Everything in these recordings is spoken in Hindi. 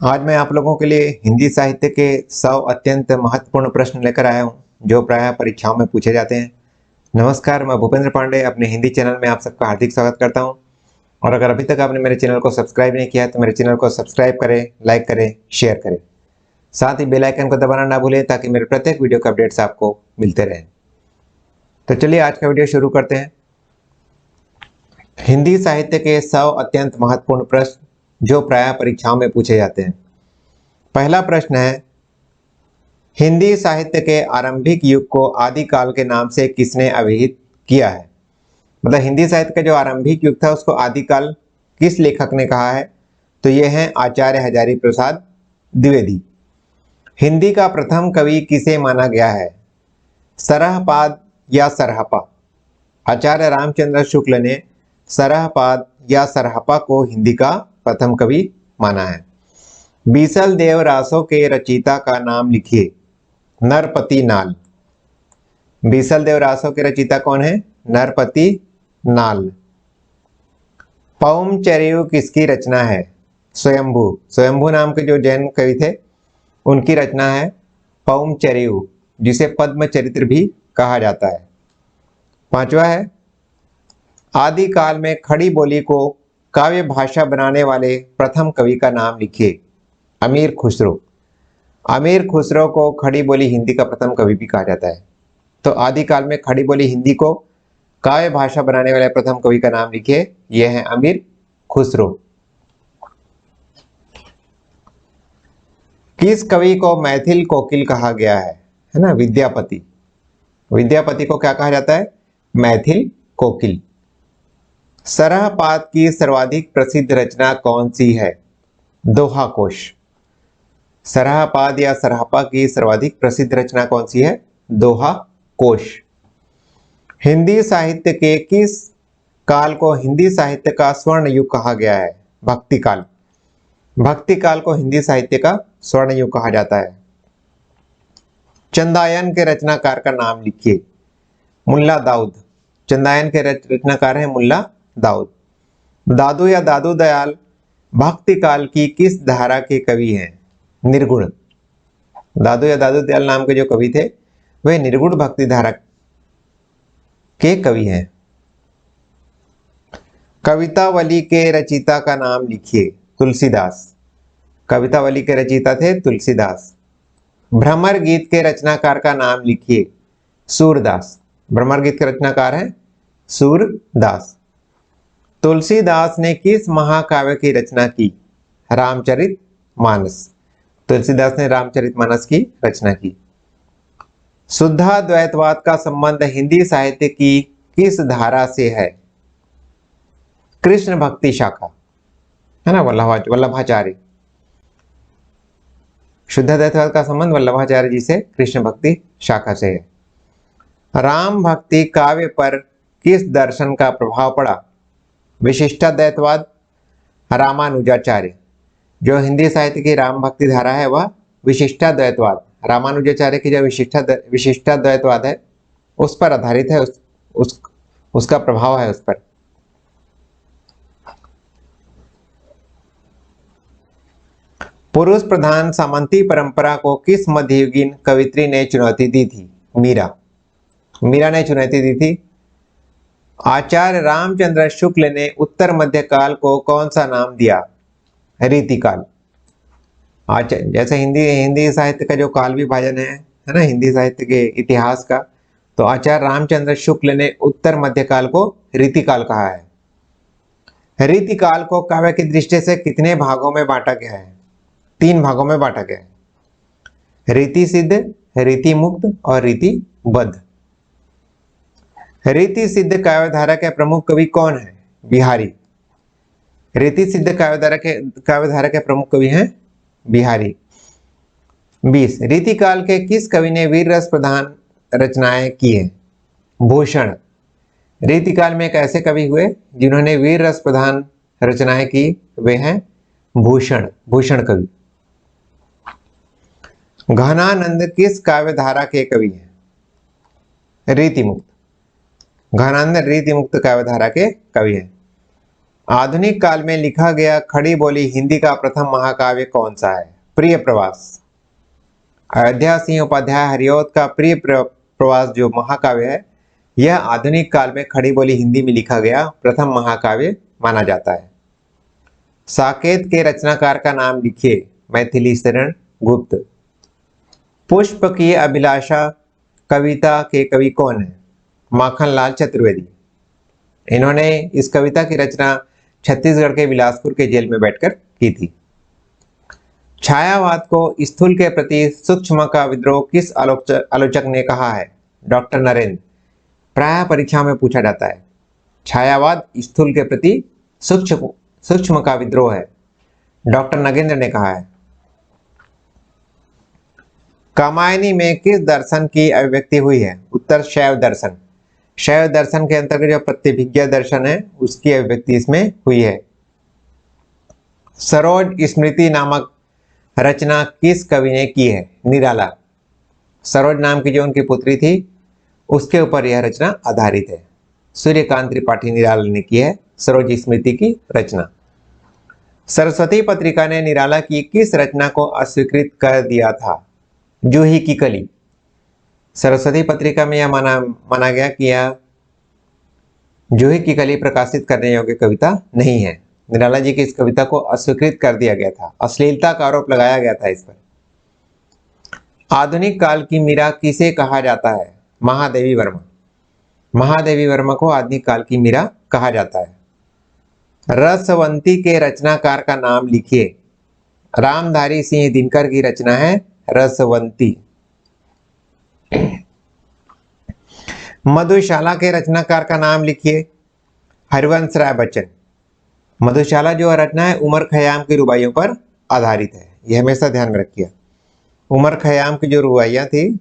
आज मैं आप लोगों के लिए हिंदी साहित्य के 100 अत्यंत महत्वपूर्ण प्रश्न लेकर आया हूं, जो प्रायः परीक्षाओं में पूछे जाते हैं। नमस्कार, मैं भूपेंद्र पांडे अपने हिंदी चैनल में आप सबका हार्दिक स्वागत करता हूं। और अगर अभी तक आपने मेरे चैनल को सब्सक्राइब नहीं किया है तो मेरे चैनल को सब्सक्राइब करें, लाइक करें, शेयर करें। साथ ही बेल आइकन को दबाना ना भूलें ताकि मेरे प्रत्येक वीडियो के अपडेट्स आपको मिलते रहें। तो चलिए आज का वीडियो शुरू करते हैं। हिंदी साहित्य के 100 अत्यंत महत्वपूर्ण प्रश्न जो प्रायः परीक्षाओं में पूछे जाते हैं। पहला प्रश्न है, हिंदी साहित्य के आरंभिक युग को आदिकाल के नाम से किसने अभिहित किया है? मतलब हिंदी साहित्य का जो आरंभिक युग था उसको आदिकाल किस लेखक ने कहा है? तो ये हैं आचार्य हजारी प्रसाद द्विवेदी। हिंदी का प्रथम कवि किसे माना गया है? सरहपाद या सरहपा? आचार्य रामचंद्र शुक्ल ने सरहपाद या सरहपा को हिंदी का प्रथम कवि माना है। बीसल देव रासों के रचयिता का नाम लिखिए। नरपति नाल। बीसल देव रासों के रचयिता कौन है? नरपति नाल। पौम चरियु किसकी रचना है? स्वयंभू। स्वयंभू नाम के जो जैन कवि थे उनकी रचना है पौम चरियु, जिसे पद्म चरित्र भी कहा जाता है। पांचवा है, आदिकाल में खड़ी बोली को काव्य भाषा बनाने वाले प्रथम कवि का नाम लिखिए। अमीर खुसरो। अमीर खुसरो को खड़ी बोली हिंदी का प्रथम कवि भी कहा जाता है। तो आदिकाल में खड़ी बोली हिंदी को काव्य भाषा बनाने वाले प्रथम कवि का नाम लिखिए, यह है अमीर खुसरो। किस कवि को मैथिल कोकिल कहा गया है ना? विद्यापति। विद्यापति को क्या कहा जाता है? मैथिल कोकिल। सरहपाद की सर्वाधिक प्रसिद्ध रचना कौन सी है? दोहा कोश। सरहपाद या सरहपा की सर्वाधिक प्रसिद्ध रचना कौन सी है? दोहा कोश। हिंदी साहित्य के किस काल को हिंदी साहित्य का स्वर्ण युग कहा गया है? भक्ति काल। भक्ति काल को हिंदी साहित्य का स्वर्ण युग कहा जाता है। चंदायन के रचनाकार का नाम लिखिए। मुल्ला दाऊद। चंदायन के रचनाकार है मुल्ला दाऊद। दादू या दादू दयाल भक्ति काल की किस धारा के कवि हैं? निर्गुण। दादू या दादू दयाल नाम के जो कवि थे वे निर्गुण भक्ति धारा के कवि हैं। कवितावली के रचयिता का नाम लिखिए। तुलसीदास। कवितावली के रचयिता थे तुलसीदास। भ्रमर गीत के रचनाकार का नाम लिखिए। सूरदास। भ्रमर गीत के रचनाकार हैं सूरदास। तुलसीदास ने किस महाकाव्य की रचना की? रामचरितमानस। तुलसीदास ने रामचरितमानस की रचना की। शुद्धाद्वैतवाद का संबंध हिंदी साहित्य की किस धारा से है? कृष्ण भक्ति शाखा, है ना? वल्लभाचार्य। शुद्धाद्वैतवाद का संबंध वल्लभाचार्य जी से कृष्ण भक्ति शाखा से है। राम भक्ति काव्य पर किस दर्शन का प्रभाव पड़ा? विशिष्टाद्वैतवाद, रामानुजाचार्य। जो हिंदी साहित्य की राम भक्ति धारा है वह विशिष्टाद्वैतवाद, रामानुजाचार्य की जो विशिष्टाद्वैतवाद है उस पर आधारित है, उसका प्रभाव है उस पर। पुरुष प्रधान सामंती परंपरा को किस मध्ययुगीन कवित्री ने चुनौती दी थी? मीरा। मीरा ने चुनौती दी थी। आचार्य रामचंद्र शुक्ल ने उत्तर मध्यकाल को कौन सा नाम दिया? रीतिकाल। जैसे हिंदी साहित्य का जो काल विभाजन है ना, हिंदी साहित्य के इतिहास का, तो आचार्य रामचंद्र शुक्ल ने उत्तर मध्यकाल को रीतिकाल कहा है। रीतिकाल को काव्य की दृष्टि से कितने भागों में बांटा गया है? 3 भागों में बांटा गया है। रीति सिद्ध, रीति मुक्त और रीतिबद्ध। रीति सिद्ध काव्यधारा के प्रमुख कवि कौन है? बिहारी। रीति सिद्ध काव्यधारा के प्रमुख कवि हैं बिहारी। 20 रीतिकाल के किस कवि ने वीर रस प्रधान रचनाएं की हैं? भूषण। रीतिकाल में एक ऐसे कवि हुए जिन्होंने वीर रस प्रधान रचनाएं की, वे हैं भूषण, भूषण कवि। घनानंद किस काव्यधारा के कवि हैं? रीतिमुक्त। घनानंद रीतिमुक्त काव्यधारा के कवि हैं। आधुनिक काल में लिखा गया खड़ी बोली हिंदी का प्रथम महाकाव्य कौन सा है? प्रिय प्रवास। अयोध्या सिंह उपाध्याय हरिऔध का प्रिय प्रवास जो महाकाव्य है, यह आधुनिक काल में खड़ी बोली हिंदी में लिखा गया प्रथम महाकाव्य माना जाता है। साकेत के रचनाकार का नाम लिखिए। मैथिली शरण गुप्त। पुष्प की अभिलाषा कविता के कवि कौन है? माखनलाल चतुर्वेदी। इन्होंने इस कविता की रचना छत्तीसगढ़ के बिलासपुर के जेल में बैठकर की थी। छायावाद को स्थूल के प्रति सूक्ष्म का विद्रोह किस आलोचक ने कहा है? डॉक्टर नरेंद्र। प्राय परीक्षा में पूछा जाता है। छायावाद स्थूल के प्रति सूक्ष्म का विद्रोह है, डॉक्टर नगेंद्र ने कहा है। कामायनी में किस दर्शन की अभिव्यक्ति हुई है? उत्तर शैव दर्शन। शैव दर्शन के अंतर्गत जो प्रतिभिज्ञा दर्शन है उसकी अभिव्यक्ति इसमें हुई है। सरोज स्मृति नामक रचना किस कवि ने की है? निराला। सरोज नाम की जो उनकी पुत्री थी उसके ऊपर यह रचना आधारित है। सूर्यकांत त्रिपाठी निराला ने की है सरोज स्मृति की रचना। सरस्वती पत्रिका ने निराला की किस रचना को अस्वीकृत कर दिया था? जूही की कली। सरस्वती पत्रिका में यह माना गया कि यह जूही की कली प्रकाशित करने योग्य कविता नहीं है। निराला जी की इस कविता को अस्वीकृत कर दिया गया था, अश्लीलता का आरोप लगाया गया था इस पर। आधुनिक काल की मीरा किसे कहा जाता है? महादेवी वर्मा। महादेवी वर्मा को आधुनिक काल की मीरा कहा जाता है। रसवंती के रचनाकार का नाम लिखिए। रामधारी सिंह दिनकर की रचना है रसवंती। मधुशाला के रचनाकार का नाम लिखिए। हरिवंश राय बच्चन। मधुशाला जो रचना है उमर खयाम की रुबाइयों पर आधारित है, यह हमेशा ध्यान में रखिए। उमर खयाम की जो रुबाइयां थी,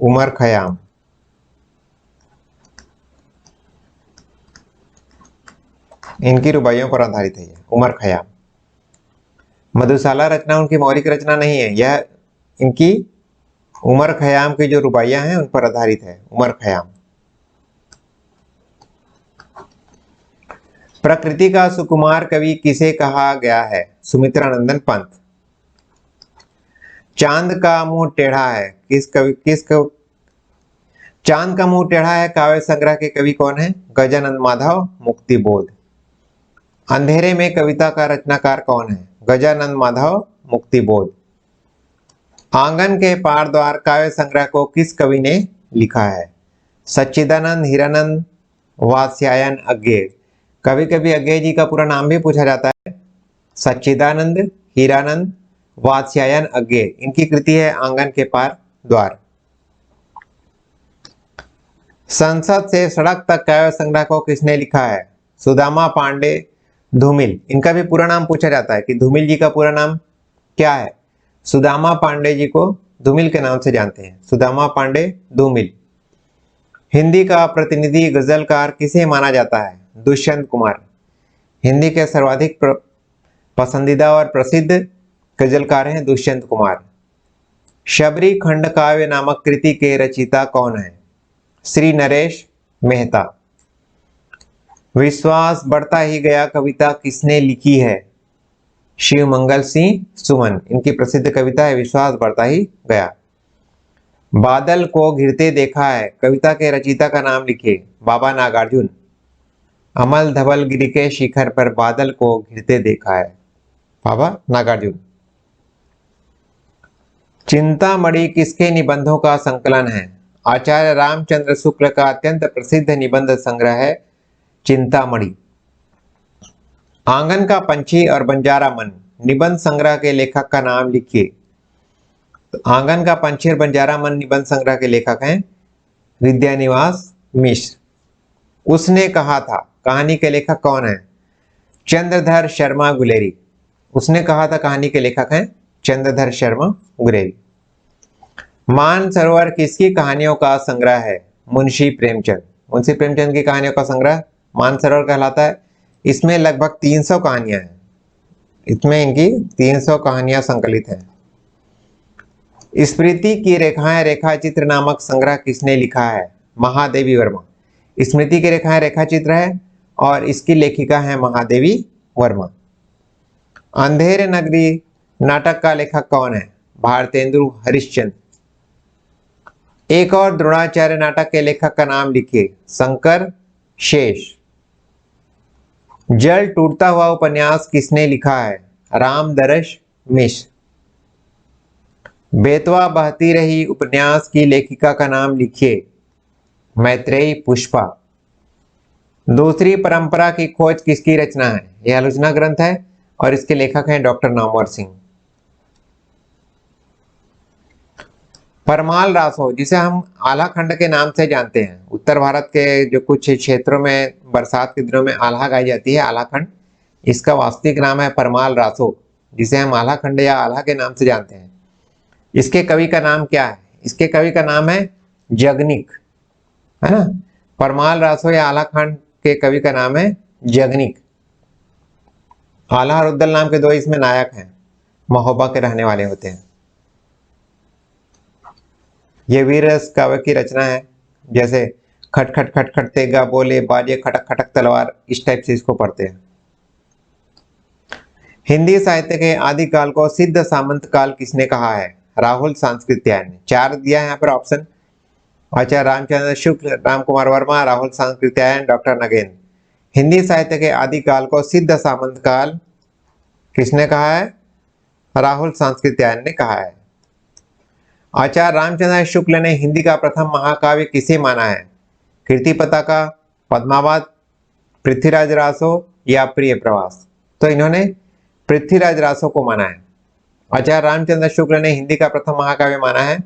उमर खयाम, इनकी रुबाइयों पर आधारित है। उमर खयाम। मधुशाला रचना उनकी मौलिक रचना नहीं है, यह इनकी उमर खयाम की जो रुबाइयां हैं उन पर आधारित है। उमर खयाम। प्रकृति का सुकुमार कवि किसे कहा गया है? सुमित्रानंदन पंत। चांद का मुंह टेढ़ा है चांद का मुंह टेढ़ा है काव्य संग्रह के कवि कौन है? गजानन माधव मुक्तिबोध। अंधेरे में कविता का रचनाकार कौन है? गजानन माधव मुक्तिबोध। आंगन के पार द्वार काव्य संग्रह को किस कवि ने लिखा है? सच्चिदानंद हीरानंद वात्स्यायन अज्ञेय। कभी कभी अज्ञेय जी का पूरा नाम भी पूछा जाता है। सच्चिदानंद हीरानंद वात्स्यायन अज्ञेय। इनकी कृति है आंगन के पार द्वार। संसद से सड़क तक काव्य संग्रह को किसने लिखा है? सुदामा पांडे धूमिल। इनका भी पूरा नाम पूछा जाता है कि धूमिल जी का पूरा नाम क्या है? सुदामा पांडे जी को धूमिल के नाम से जानते हैं, सुदामा पांडे धूमिल। हिंदी का प्रतिनिधि गजलकार किसे माना जाता है? दुष्यंत कुमार। हिंदी के सर्वाधिक पसंदीदा और प्रसिद्ध गजलकार हैं दुष्यंत कुमार। शबरी खंड काव्य नामक कृति के रचयिता कौन है? श्री नरेश मेहता। विश्वास बढ़ता ही गया कविता किसने लिखी है? शिव मंगल सिंह सुमन। इनकी प्रसिद्ध कविता है विश्वास बढ़ता ही गया। बादल को घिरते देखा है कविता के रचयिता का नाम लिखिए। बाबा नागार्जुन। अमल धवल गिरी के शिखर पर बादल को घिरते देखा है, बाबा नागार्जुन। चिंतामणि किसके निबंधों का संकलन है? आचार्य रामचंद्र शुक्ल का अत्यंत प्रसिद्ध निबंध संग्रह है चिंतामणि। आंगन का पंछी और बंजारा मन निबंध संग्रह के लेखक का नाम लिखिए। आंगन का पंछी और बंजारा मन निबंध संग्रह के लेखक हैं विद्यानिवास मिश्र। उसने कहा था कहानी के लेखक कौन है? चंद्रधर शर्मा गुलेरी। उसने कहा था कहानी के लेखक हैं चंद्रधर शर्मा गुलेरी। मानसरोवर किसकी कहानियों का संग्रह है? मुंशी प्रेमचंद। मुंशी प्रेमचंद की कहानियों का संग्रह मानसरोवर कहलाता है। इसमें लगभग 300 कहानियां हैं, इसमें इनकी 300 कहानियां संकलित हैं। स्मृति की रेखाएं रेखा चित्र नामक संग्रह किसने लिखा है? महादेवी वर्मा। स्मृति की रेखाएं रेखा चित्र है और इसकी लेखिका है महादेवी वर्मा। अंधेरे नगरी नाटक का लेखक कौन है? भारतेंदु हरिश्चंद्र। एक और द्रोणाचार्य नाटक के लेखक का नाम लिखिए। शंकर शेष। जल टूटता हुआ उपन्यास किसने लिखा है? रामदरस मिश्र। बेतवा बहती रही उपन्यास की लेखिका का नाम लिखिए। मैत्रेयी पुष्पा। दूसरी परंपरा की खोज किसकी रचना है? यह आलोचना ग्रंथ है और इसके लेखक हैं डॉक्टर नामवर सिंह। परमाल रासो, जिसे हम आल्हा खंड के नाम से जानते हैं, उत्तर भारत के जो कुछ क्षेत्रों में बरसात के दिनों में आल्हा गाई जाती है, आल्हा खंड, इसका वास्तविक नाम है परमाल रासो, जिसे हम आल्हा खंड या आल्हा के नाम से जानते हैं। इसके कवि का नाम क्या है? इसके कवि का नाम है जगनिक, है ना। परमाल रासो या आल्हा खंड के कवि का नाम है जगनिक। आल्हा और उद्दल नाम के दो इसमें नायक हैं, महोबा के रहने वाले होते हैं। ये वीर रस काव्य की रचना है, जैसे खट खट खट खट तेगा बोले बाजे खटक खटक तलवार, इस टाइप से इसको पढ़ते हैं। हिंदी साहित्य के आदिकाल को सिद्ध सामंत काल किसने कहा है? राहुल सांस्कृत्यायन ने। 4 दिया है यहाँ पर ऑप्शन। आचार्य रामचंद्र शुक्ल, राम कुमार वर्मा, राहुल सांस्कृत्यायन, डॉक्टर नगेंद्र। हिंदी साहित्य के आदिकाल को सिद्ध सामंत काल किसने कहा है? राहुल सांस्कृत्यायन ने कहा है। आचार्य रामचंद्र शुक्ल ने हिंदी का प्रथम महाकाव्य किसे माना है? कीर्ति पताका, पद्मावत, पृथ्वीराज रासो या प्रिय प्रवास? तो इन्होंने पृथ्वीराज रासो को माना है। आचार्य रामचंद्र शुक्ल ने हिंदी का प्रथम महाकाव्य माना है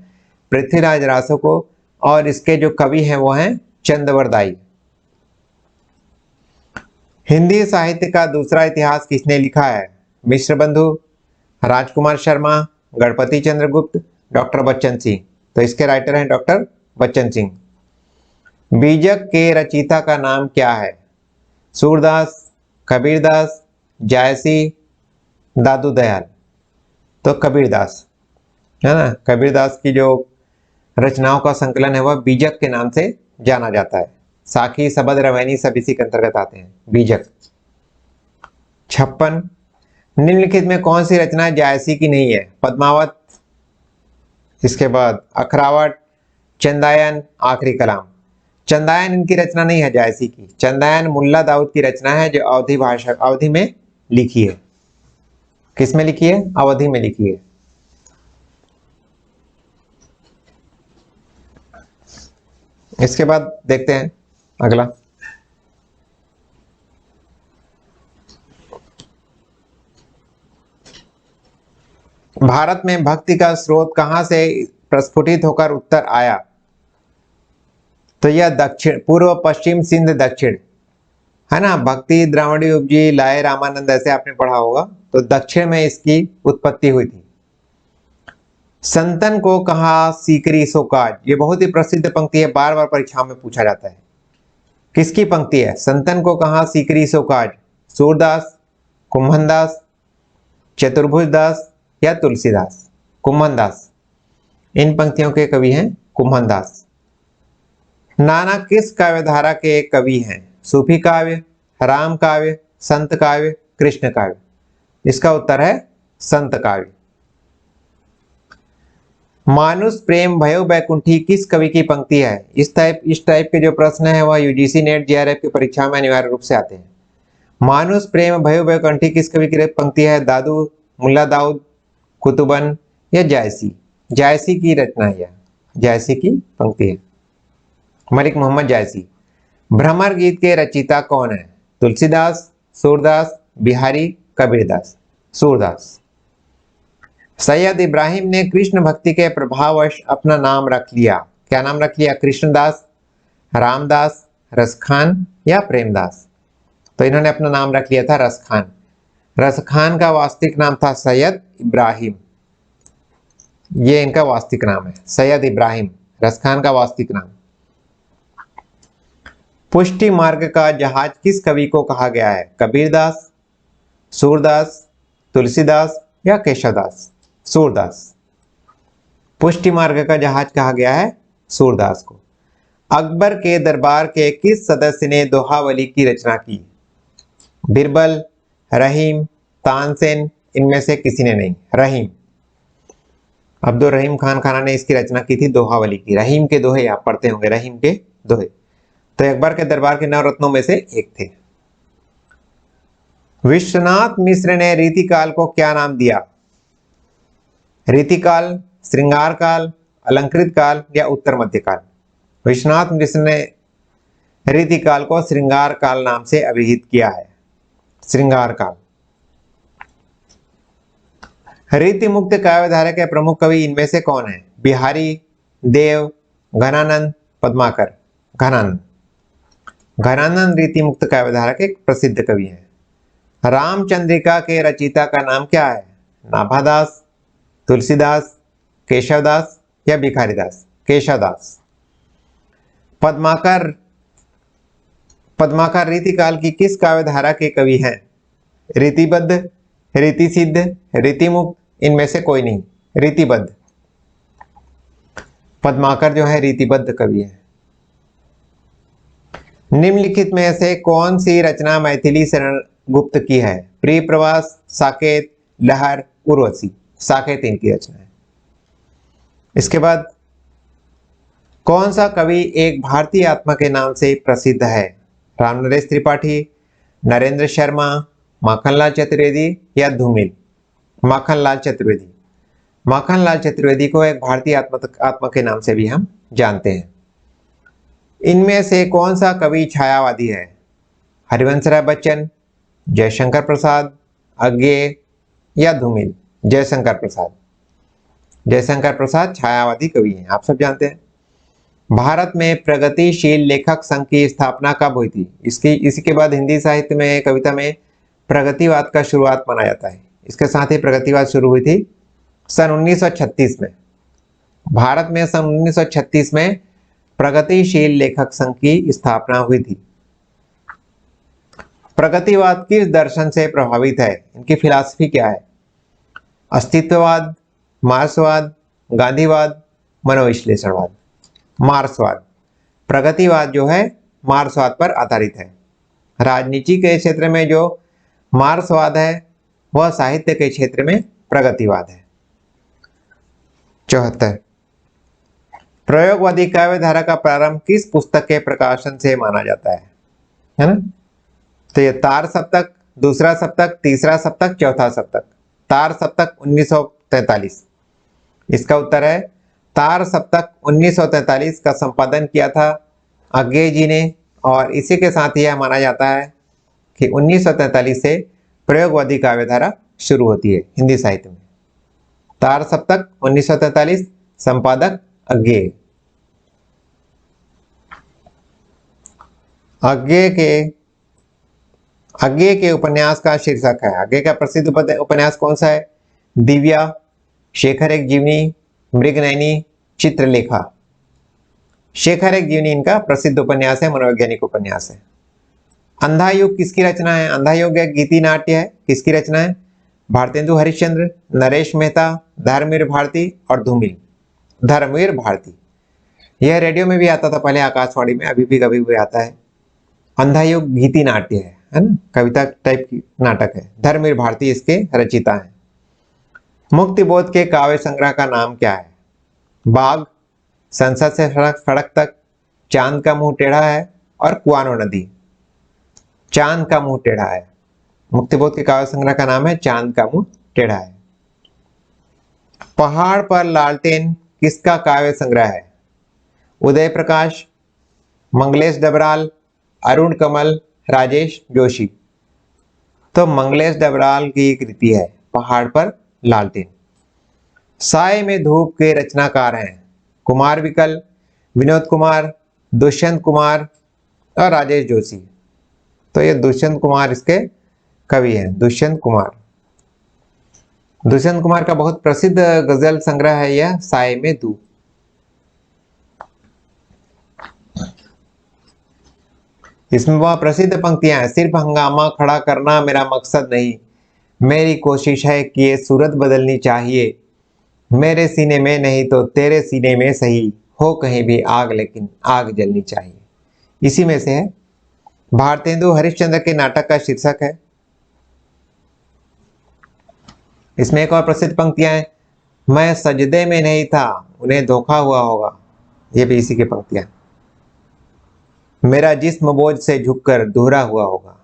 पृथ्वीराज रासो को, और इसके जो कवि हैं वो हैं चंदवरदाई। हिंदी साहित्य का दूसरा इतिहास किसने लिखा है? मिश्र बंधु, राजकुमार शर्मा, गणपति चंद्रगुप्त, डॉक्टर बच्चन सिंह। तो इसके राइटर हैं डॉक्टर बच्चन सिंह। बीजक के रचयिता का नाम क्या है? सूरदास, कबीरदास, जायसी, दादू दयाल। तो कबीरदास, है ना। कबीरदास की जो रचनाओं का संकलन है वह बीजक के नाम से जाना जाता है। साखी, सबद, रवैनी सब इसी के अंतर्गत आते हैं, बीजक। 56 निम्नलिखित में कौन सी रचना जायसी की नहीं है? पद्मावत, इसके बाद अखरावट, चंदायन, आखिरी कलाम। चंदायन इनकी रचना नहीं है जायसी की। चंदायन मुल्ला दाऊद की रचना है जो अवधी भाषा, अवधी में लिखी है। किस में लिखी है? अवधी में लिखी है। इसके बाद देखते हैं अगला। भारत में भक्ति का स्रोत कहां से प्रस्फुटित होकर उत्तर आया? तो यह दक्षिण, पूर्व, पश्चिम, सिंध, दक्षिण, है ना। भक्ति द्रावणी उपजी, लाए रामानंद, ऐसे आपने पढ़ा होगा। तो दक्षिण में इसकी उत्पत्ति हुई थी। संतन को कहा सीकरी सो काज, ये बहुत ही प्रसिद्ध पंक्ति है, बार बार परीक्षाओं में पूछा जाता है। किसकी पंक्ति है? संतन को कहा सीकरी सो काज, सूरदास, कुम्भनदास, चतुर्भुजदास या तुलसीदास? कुम्भनदास। इन पंक्तियों के कवि हैं कुम्भनदास। नाना किस काव्यधारा के कवि हैं? सूफी काव्य, राम काव्य, संत काव्य, कृष्ण काव्य? इसका उत्तर है संत काव्य। मानुष प्रेम भयो बैकुंठी किस कवि की पंक्ति है? इस टाइप के जो प्रश्न है वह यूजीसी नेट जेआरएफ की परीक्षा में अनिवार्य रूप से आते हैं। मानुष प्रेम भयो बैकुंठी किस कवि की पंक्ति है? दादू, मुल्ला दाऊद, कुतुबन या जायसी? जायसी की रचना है, जायसी की पंक्ति है, मलिक मोहम्मद जायसी। भ्रमर गीत के रचयिता कौन है? तुलसीदास, सूरदास, बिहारी, कबीरदास? सूरदास। सैयद इब्राहिम ने कृष्ण भक्ति के प्रभाववश अपना नाम रख लिया, क्या नाम रख लिया? कृष्णदास, रामदास, रसखान या प्रेमदास? तो इन्होंने अपना नाम रख लिया था रसखान। रसखान का वास्तविक नाम था सैयद इब्राहिम, ये इनका वास्तविक नाम है, सैयद इब्राहिम। रसखान का वास्तविक नाम। पुष्टि मार्ग का जहाज किस कवि को कहा गया है? कबीरदास, सूरदास, तुलसीदास या केशवदास? सूरदास। पुष्टि मार्ग का जहाज कहा गया है सूरदास को। अकबर के दरबार के किस सदस्य ने दोहावली की रचना की? बिरबल, रहीम, तानसेन, इनमें से किसी ने नहीं। रहीम, अब्दुल रहीम खान खाना ने इसकी रचना की थी, दोहावली की। रहीम के दोहे आप पढ़ते होंगे, रहीम के दोहे। तो अकबर के दरबार के 9 रत्नों में से एक थे। विश्वनाथ मिश्र ने रीतिकाल को क्या नाम दिया? रीतिकाल, श्रृंगार काल, अलंकृत काल या उत्तर मध्यकाल? विश्वनाथ मिश्र ने रीतिकाल को श्रृंगार काल नाम से अभिहित किया है। श्रृंगार काल। रीति मुक्त काव्यधारा के प्रमुख कवि इनमें से कौन है? बिहारी, देव, घनानंद, पद्माकर। घनानंद। घनानंद रीति मुक्त काव्यधारा के प्रसिद्ध कवि हैं। रामचंद्रिका के रचयिता का नाम क्या है? नाभादास, तुलसीदास, केशवदास या भिखारीदास? केशवदास। पद्माकर, पद्माकर रीतिकाल की किस काव्यधारा के कवि हैं? रीतिबद्ध, रीति सिद्ध, रीतिमुक्त, इनमें से कोई नहीं। रीतिबद्ध। पद्माकर जो है रीतिबद्ध कवि है। निम्नलिखित में से कौन सी रचना मैथिली शरण गुप्त की है? प्रिय प्रवास, साकेत, लहर, उर्वशी। साकेत इनकी रचना है। इसके बाद कौन सा कवि एक भारतीय आत्मा के नाम से प्रसिद्ध है? रामनरेश त्रिपाठी, नरेंद्र शर्मा, माखनलाल चतुर्वेदी या धूमिल? माखनलाल चतुर्वेदी। माखनलाल चतुर्वेदी को एक भारतीय आत्मा के नाम से भी हम जानते हैं। इनमें से कौन सा कवि छायावादी है? हरिवंश राय बच्चन, जयशंकर प्रसाद, अज्ञेय या धूमिल? जयशंकर प्रसाद। जयशंकर प्रसाद छायावादी कवि हैं, आप सब जानते हैं। भारत में प्रगतिशील लेखक संघ की स्थापना कब हुई थी? इसी के बाद हिंदी साहित्य में, कविता में प्रगतिवाद का शुरुआत माना जाता है। इसके साथ ही प्रगतिवाद शुरू हुई थी सन 1936 में। भारत में सन 1936 में प्रगतिशील लेखक संघ की स्थापना हुई थी। प्रगतिवाद किस दर्शन से प्रभावित है? इनकी फिलॉसफी क्या है? अस्तित्ववाद, मार्क्सवाद, गांधीवाद, मनोविश्लेषणवाद? मार्क्सवाद। प्रगतिवाद जो है मार्क्सवाद पर आधारित है। राजनीति के क्षेत्र में जो मार्क्सवाद है वह साहित्य के क्षेत्र में प्रगतिवाद है। 74। प्रयोगवादी काव्यधारा का प्रारंभ किस पुस्तक के प्रकाशन से माना जाता है ना? तो ये तार सप्तक, दूसरा सप्तक, तीसरा सप्तक, चौथा सप्तक। तार सप्तक 1943। इसका उत्तर है तार सप्तक 1943 का संपादन किया था अज्ञेय जी ने, और इसी के साथ यह माना जाता है कि 1943 से प्रयोगवादी काव्यधारा शुरू होती है हिंदी साहित्य में। तार सप्तक 1943, संपादक अज्ञेय। अज्ञेय के उपन्यास का शीर्षक है। अज्ञेय का प्रसिद्ध उपन्यास कौन सा है? दिव्या, शेखर एक जीवनी, मृगनयनी, चित्रलेखा। शेखर एक जीवनी इनका प्रसिद्ध उपन्यास है, मनोवैज्ञानिक उपन्यास है। अंधा युग किसकी रचना है? अंधा युग एक गीति नाट्य है। किसकी रचना है? भारतेंदु हरिश्चंद्र, नरेश मेहता, धर्मवीर भारती और धूमिल। धर्मवीर भारती। यह रेडियो में भी आता था पहले, आकाशवाणी में, अभी भी कभी भी आता है। अंधा युग गीति नाट्य है ना, कविता टाइप की नाटक है। धर्मवीर भारती इसके रचयिता हैं। मुक्तिबोध के काव्य संग्रह का नाम क्या है? बाग, संसद से सड़क तक, चांद का मुंह टेढ़ा है और कुआनो नदी। चांद का मुंह टेढ़ा है। मुक्तिबोध के काव्य संग्रह का नाम है चांद का मुंह टेढ़ा है। पहाड़ पर लालटेन किसका काव्य संग्रह है? उदय प्रकाश, मंगलेश डबराल, अरुण कमल, राजेश जोशी। तो मंगलेश डबराल की कृति है पहाड़ पर लालटेन। साय में धूप के रचनाकार हैं कुमार विकल, विनोद कुमार, दुष्यंत कुमार और राजेश जोशी। तो ये दुष्यंत कुमार इसके कवि हैं। दुष्यंत कुमार। दुष्यंत कुमार का बहुत प्रसिद्ध गजल संग्रह है यह साय में धूप। इसमें वह प्रसिद्ध पंक्तियां हैं। सिर्फ हंगामा खड़ा करना मेरा मकसद नहीं, मेरी कोशिश है कि ये सूरत बदलनी चाहिए। मेरे सीने में नहीं तो तेरे सीने में सही हो कहीं भी आग लेकिन आग जलनी चाहिए, इसी में से है। भारतेंदु हरिश्चंद्र के नाटक का शीर्षक है। इसमें एक और प्रसिद्ध पंक्तियां हैं, मैं सजदे में नहीं था उन्हें धोखा हुआ होगा, ये भी इसी की पंक्तियां। मेरा जिस्म बोझ से झुककर दोहरा हुआ होगा।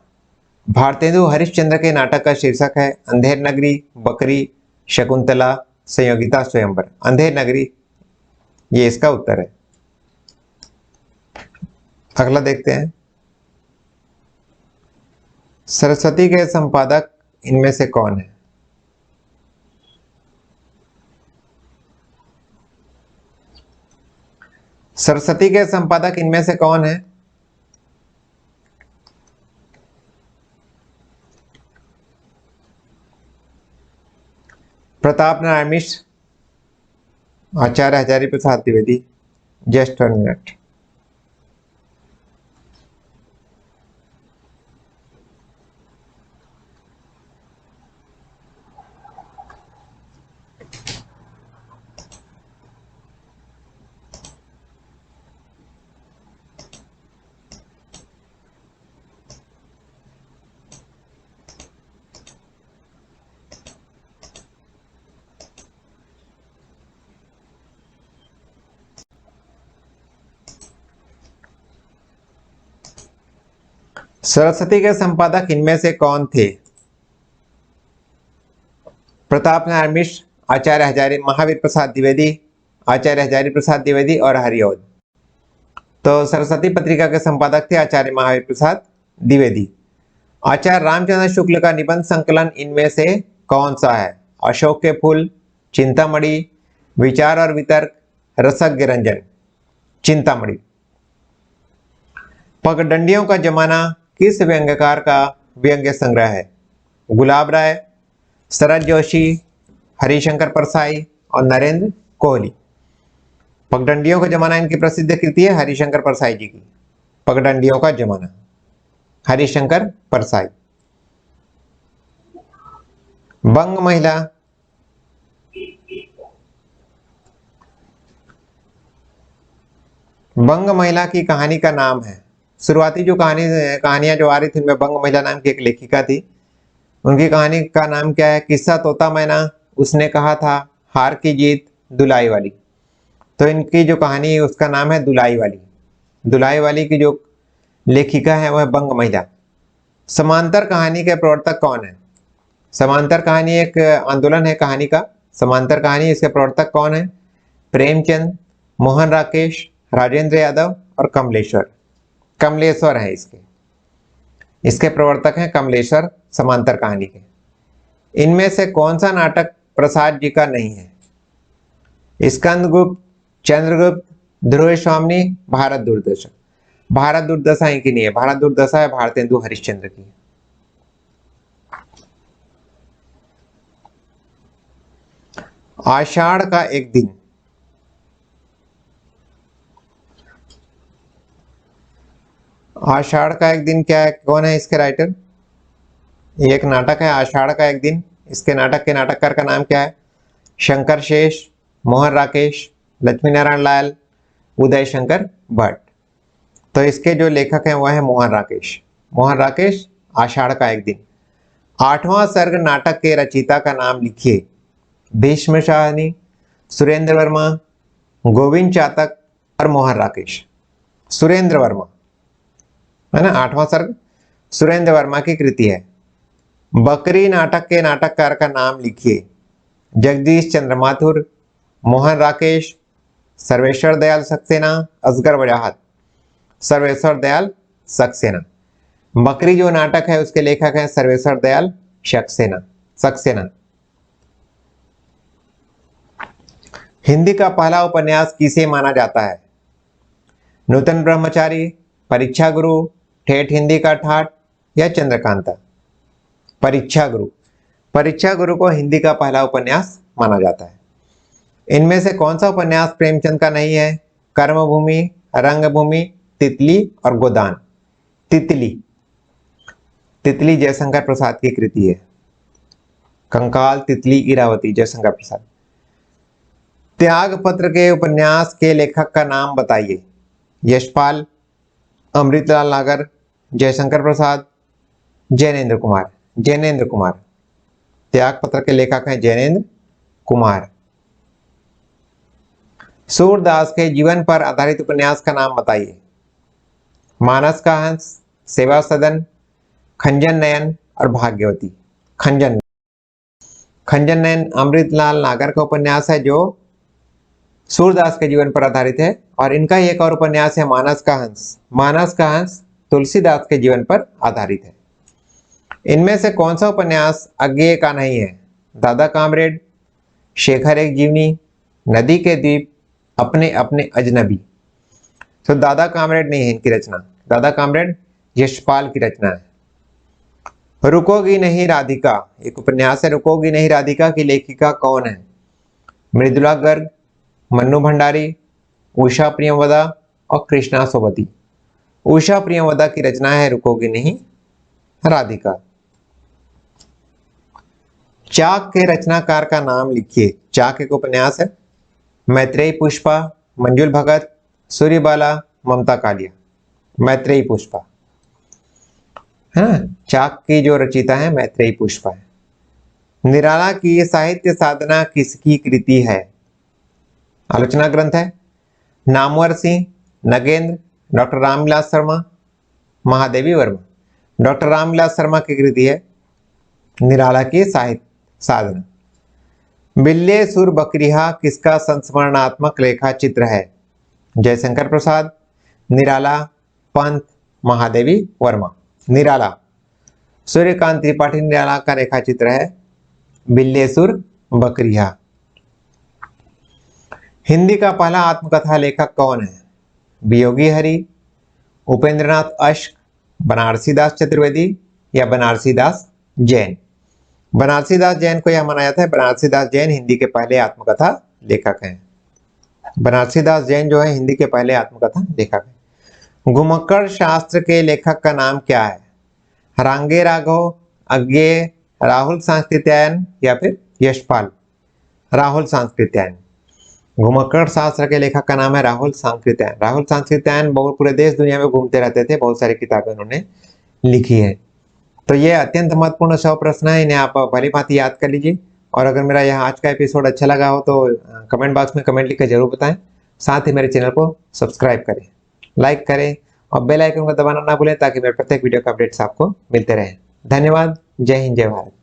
भारतेंदु हरिश्चंद्र के नाटक का शीर्षक है अंधेर नगरी, बकरी, शकुंतला, संयोगिता, स्वयंवर। अंधेर नगरी ये इसका उत्तर है। अगला देखते हैं, सरस्वती के संपादक इनमें से कौन है? सरस्वती के संपादक इनमें से कौन है? प्रताप नारायण मिश्र, आचार्य हजारी प्रसाद द्विवेदी। Just 1 minute. सरस्वती के संपादक इनमें से कौन थे? प्रताप नारायण मिश्र, आचार्य हजारी, महावीर प्रसाद द्विवेदी, आचार्य हजारी प्रसाद द्विवेदी और हरिऔध। तो सरस्वती पत्रिका के संपादक थे आचार्य महावीर प्रसाद द्विवेदी। आचार्य रामचंद्र शुक्ल का निबंध संकलन इनमें से कौन सा है? अशोक के फूल, चिंतामणि, विचार और वितर्क, रसज्ञ रंजन। चिंतामणि। पगडंडियों का जमाना किस व्यंग्यकार का व्यंग्य संग्रह है? गुलाब राय, शरद जोशी, हरिशंकर परसाई और नरेंद्र कोहली। पगडंडियों का जमाना इनकी प्रसिद्ध कृति है हरिशंकर परसाई जी की। पगडंडियों का जमाना, हरिशंकर परसाई। बंग महिला, बंग महिला की कहानी का नाम है। शुरुआती जो कहानियां जो आ रही थी उनमें बंग महिला नाम की एक लेखिका थी, उनकी कहानी का नाम क्या है? किस्सा तोता मैना, उसने कहा था, हार की जीत, दुलाई वाली। तो इनकी जो कहानी है उसका नाम है दुलाई वाली। दुलाई वाली की जो लेखिका है वह बंग महिला। समांतर कहानी के प्रवर्तक कौन है? समांतर कहानी एक आंदोलन है कहानी का। समांतर कहानी, इसके प्रवर्तक कौन है? प्रेमचंद, मोहन राकेश, राजेंद्र यादव और कमलेश्वर। कमलेश्वर है इसके प्रवर्तक हैं कमलेश्वर समांतर कहानी के। इनमें से कौन सा नाटक प्रसाद जी का नहीं है? स्कंदगुप्त, चंद्रगुप्त, ध्रुव स्वामी, भारत दुर्दशा। भारत दुर्दशा इनकी नहीं है, भारत दुर्दशा है भारतेंदु हरिश्चंद्र की। आषाढ़ का एक दिन, आषाढ़ का एक दिन क्या है? कौन है इसके राइटर? ये एक नाटक है आषाढ़ का एक दिन। इसके नाटक के नाटककार का नाम क्या है? शंकर शेष, मोहन राकेश, लक्ष्मी नारायण लाल, उदय शंकर भट्ट। तो इसके जो लेखक हैं वह है मोहन राकेश। मोहन राकेश, आषाढ़ का एक दिन। 8वां सर्ग नाटक के रचयिता का नाम लिखिए। भीष्म शाहनी, सुरेंद्र वर्मा, गोविंद चातक और मोहन राकेश। सुरेंद्र वर्मा है ना, 8वां सर्ग सुरेंद्र वर्मा की कृति है। बकरी नाटक के नाटककार का नाम लिखिए। जगदीश चंद्र माथुर, मोहन राकेश, सर्वेश्वर दयाल सक्सेना, असगर वजाहत। सर्वेश्वर दयाल सक्सेना। बकरी जो नाटक है उसके लेखक हैं सर्वेश्वर दयाल सक्सेना। हिंदी का पहला उपन्यास किसे माना जाता है? नूतन ब्रह्मचारी, परीक्षा गुरु, ठेठ हिंदी का ठाठ या चंद्रकांता। परीक्षा गुरु। परीक्षा गुरु को हिंदी का पहला उपन्यास माना जाता है। इनमें से कौन सा उपन्यास प्रेमचंद का नहीं है? कर्मभूमि, रंगभूमि, तितली और गोदान। तितली। तितली जयशंकर प्रसाद की कृति है। कंकाल, तितली, इरावती, जयशंकर प्रसाद। त्यागपत्र के उपन्यास के लेखक का नाम बताइए। यशपाल, अमृतलाल नागर, जयशंकर प्रसाद, जैनेन्द्र कुमार। जैनेन्द्र कुमार। त्यागपत्र के लेखक हैं जैनेन्द्र कुमार। सूरदास के जीवन पर आधारित उपन्यास का नाम बताइए। मानस का हंस, सेवा सदन, खंजन नयन और भाग्यवती। खंजन नयन अमृतलाल नागर का उपन्यास है जो सूरदास के जीवन पर आधारित है, और इनका ही एक और उपन्यास है मानस का हंस। मानस का हंस तुलसीदास के जीवन पर आधारित है। इनमें से कौन सा उपन्यास अज्ञेय का नहीं है? दादा कामरेड, शेखर एक जीवनी, नदी के द्वीप, अपने अपने अजनबी। तो दादा कामरेड नहीं है इनकी रचना। दादा कामरेड यशपाल की रचना है। रुकोगी नहीं राधिका एक उपन्यास है। रुकोगी नहीं राधिका की लेखिका कौन है? मृदुला गर्ग, मन्नू भंडारी, उषा प्रियंवदा और कृष्णा सोबती। उषा प्रियंवदा की रचना है रुकोगी नहीं राधिका। चाक के रचनाकार का नाम लिखिए। चाक एक उपन्यास है। मैत्रेयी पुष्पा, मंजुल भगत, सूर्यबाला, ममता कालिया। मैत्रेयी पुष्पा है ना। चाक की जो रचयिता है मैत्रेयी पुष्पा है। निराला की साहित्य साधना किसकी कृति है? आलोचना ग्रंथ है। नामवर सिंह, नगेंद्र, डॉक्टर रामविलास शर्मा, महादेवी वर्मा। डॉक्टर रामविलास शर्मा की कृति है निराला की साहित्य साधना। बिल्ले सुर बकरिया किसका संस्मरणात्मक रेखा चित्र है? जयशंकर प्रसाद, निराला, पंत, महादेवी वर्मा। निराला सूर्यकांत त्रिपाठी निराला का रेखा चित्र है बिल्ले सुर बकरिया। हिंदी का पहला आत्मकथा लेखक कौन है? वियोगी हरि, उपेंद्रनाथ अश्क, बनारसी दास चतुर्वेदी या बनारसी दास जैन। बनारसी दास जैन को यह माना जाता है। बनारसी दास जैन हिंदी के पहले आत्मकथा लेखक हैं। बनारसी दास जैन जो है हिंदी के पहले आत्मकथा लेखक हैं। घुमक्कड़ शास्त्र के लेखक का नाम क्या है? रांगे राघव, अज्ञेय, राहुल सांस्कृत्यायन या फिर यशपाल। राहुल सांस्कृत्यायन। घुमक्कड़ शास्त्र के लेखक का नाम है राहुल सांस्कृत्यायन। राहुल सांस्कृत्यायन बहुत पूरे देश दुनिया में घूमते रहते थे, बहुत सारी किताबें उन्होंने लिखी है। तो ये अत्यंत महत्वपूर्ण 100 प्रश्न है, इन्हें आप भली भांति याद कर लीजिए। और अगर मेरा यह आज का एपिसोड अच्छा लगा हो तो कमेंट बॉक्स में कमेंट लिखकर जरूर बताएं। साथ ही मेरे चैनल को सब्सक्राइब करें, लाइक करें और बेल आइकन को दबाना ना भूलें ताकि मेरे प्रत्येक वीडियो का अपडेट्स आपको मिलते रहें। धन्यवाद। जय हिंद, जय भारत।